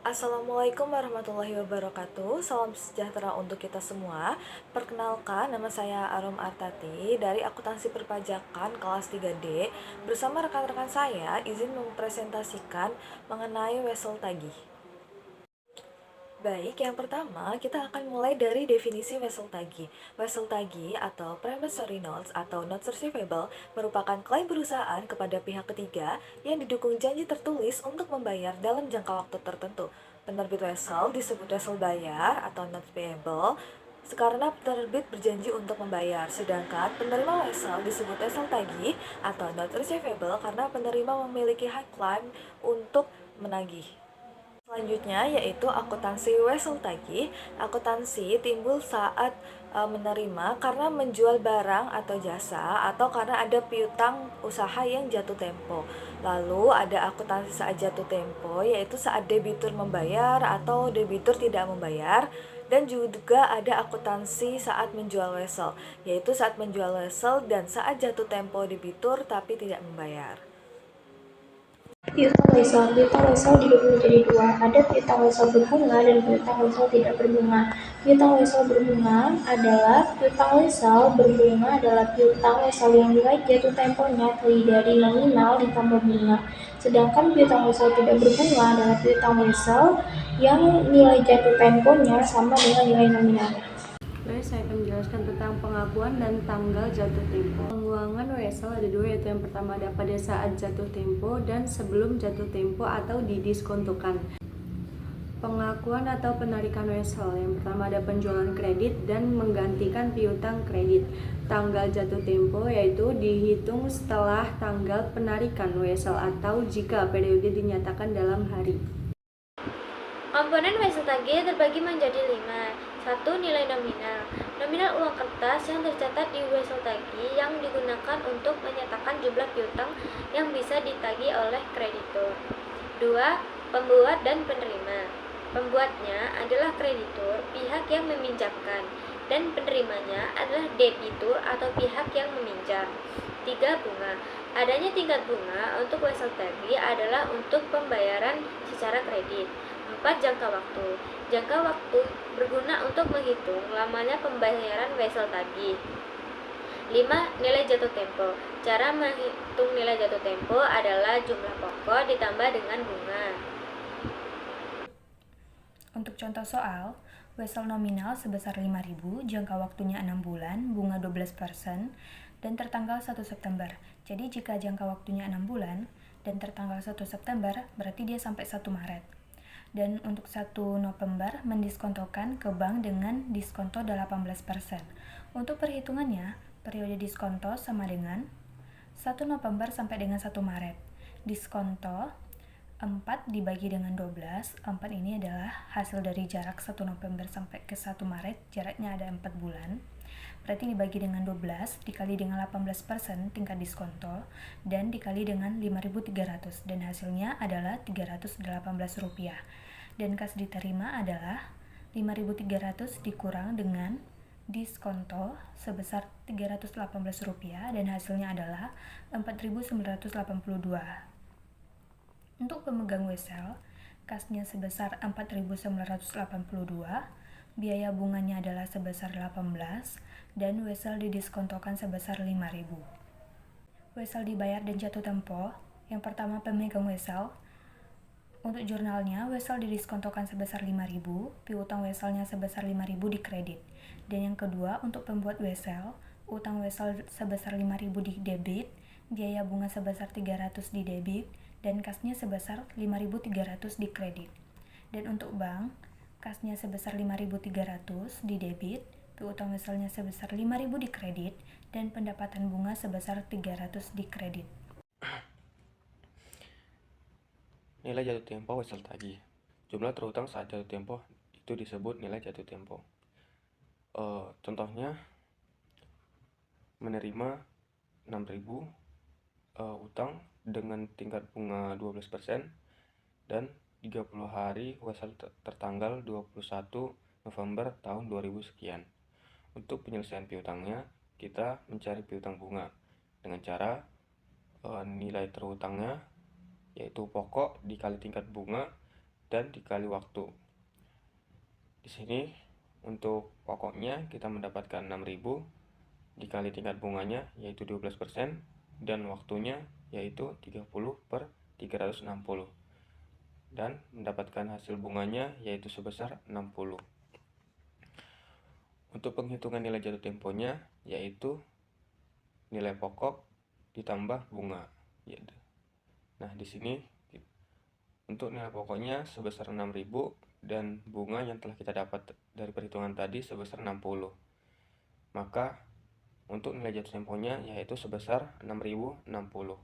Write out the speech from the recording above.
Assalamualaikum warahmatullahi wabarakatuh. Salam sejahtera untuk kita semua. Perkenalkan, nama saya Arum Artati dari Akuntansi Perpajakan kelas 3D. Bersama rekan-rekan saya, izin mempresentasikan mengenai wesel tagih. Baik, yang pertama kita akan mulai dari definisi wesel tagih. Wesel tagih atau promissory notes atau notes receivable merupakan klaim perusahaan kepada pihak ketiga yang didukung janji tertulis untuk membayar dalam jangka waktu tertentu. Penerbit wesel disebut wesel bayar atau notes payable karena penerbit berjanji untuk membayar, sedangkan penerima wesel disebut wesel tagih atau notes receivable karena penerima memiliki hak klaim untuk menagih. Selanjutnya yaitu akuntansi wesel tagih. Akuntansi timbul saat menerima karena menjual barang atau jasa atau karena ada piutang usaha yang jatuh tempo. Lalu ada akuntansi saat jatuh tempo yaitu saat debitur membayar atau debitur tidak membayar. Dan juga ada akuntansi saat menjual wesel, yaitu saat menjual wesel dan saat jatuh tempo debitur tapi tidak membayar. Piutang wesel. Piutang wesel dibagi menjadi dua. Ada piutang wesel berbunga dan piutang wesel tidak berbunga. Piutang wesel berbunga adalah piutang wesel yang nilai jatuh temponya terdiri dari nominal ditambah bunga. Sedangkan piutang wesel tidak berbunga adalah piutang wesel yang nilai jatuh temponya sama dengan nilai nominalnya. Baik, saya akan menjelaskan tentang pengakuan dan tanggal jatuh tempo. Penguangan wesel ada dua, yaitu yang pertama ada pada saat jatuh tempo dan sebelum jatuh tempo atau didiskontokan. Pengakuan atau penarikan wesel, yang pertama ada penjualan kredit dan menggantikan piutang kredit. Tanggal jatuh tempo yaitu dihitung setelah tanggal penarikan wesel atau jika periode dinyatakan dalam hari. Komponen wesel tagih terbagi menjadi 5. 1. Nilai nominal. Nominal uang kertas yang tercatat di wesel tagih yang digunakan untuk menyatakan jumlah piutang yang bisa ditagih oleh kreditur. 2. Pembuat dan penerima. Pembuatnya adalah kreditur, pihak yang meminjamkan, dan penerimanya adalah debitur atau pihak yang meminjam. 3. Bunga. Adanya tingkat bunga untuk wesel tagih adalah untuk pembayaran secara kredit. 4. Jangka waktu. Jangka waktu berguna untuk menghitung lamanya pembayaran wesel tagih. 5. Nilai jatuh tempo. Cara menghitung nilai jatuh tempo adalah jumlah pokok ditambah dengan bunga. Untuk contoh soal, wesel nominal sebesar 5.000, jangka waktunya 6 bulan, bunga 12%, dan tertanggal 1 September. Jadi jika jangka waktunya 6 bulan dan tertanggal 1 September, berarti dia sampai 1 Maret. Dan untuk 1 November mendiskontokan ke bank dengan diskonto 18%. Untuk perhitungannya, periode diskonto sama dengan 1 November sampai dengan 1 Maret. Diskonto 4 dibagi dengan 12, 4 ini adalah hasil dari jarak 1 November sampai ke 1 Maret, jaraknya ada 4 bulan. Berarti dibagi dengan 12, dikali dengan 18% tingkat diskonto, dan dikali dengan 5.300, dan hasilnya adalah Rp318. Dan kas diterima adalah 5.300 dikurang dengan diskonto sebesar Rp318, dan hasilnya adalah Rp4.982. Untuk pemegang wesel, kasnya sebesar 4.982, biaya bunganya adalah sebesar 18, dan wesel didiskontokan sebesar 5.000. Wesel dibayar dan jatuh tempo. Yang pertama pemegang wesel. Untuk jurnalnya, wesel didiskontokan sebesar 5.000, piutang weselnya sebesar 5.000 dikredit. Dan yang kedua, untuk pembuat wesel, utang wesel sebesar 5.000 didebit, biaya bunga sebesar 300 didebit, dan kasnya sebesar 5.300 dikredit. Dan untuk bank, kasnya sebesar 5.300 didebit, piutang weselnya sebesar 5.000 dikredit, dan pendapatan bunga sebesar 300 dikredit. Nilai jatuh tempo wesel tagih. Jumlah terutang saat jatuh tempo itu disebut nilai jatuh tempo. Contohnya menerima 6.000 utang dengan tingkat bunga 12% dan 30 hari wesel tertanggal 21 November tahun 2000 sekian. Untuk penyelesaian piutangnya, kita mencari piutang bunga dengan cara nilai terutangnya yaitu pokok dikali tingkat bunga dan dikali waktu. Di sini untuk pokoknya kita mendapatkan 6.000 dikali tingkat bunganya yaitu 12% dan waktunya yaitu 30/360 dan mendapatkan hasil bunganya yaitu sebesar 60. Untuk penghitungan nilai jatuh temponya yaitu nilai pokok ditambah bunga. Nah, di sini untuk nilai pokoknya sebesar 6.000 dan bunga yang telah kita dapat dari perhitungan tadi sebesar 60. Maka untuk nilai jatuh temponya yaitu sebesar 6.060.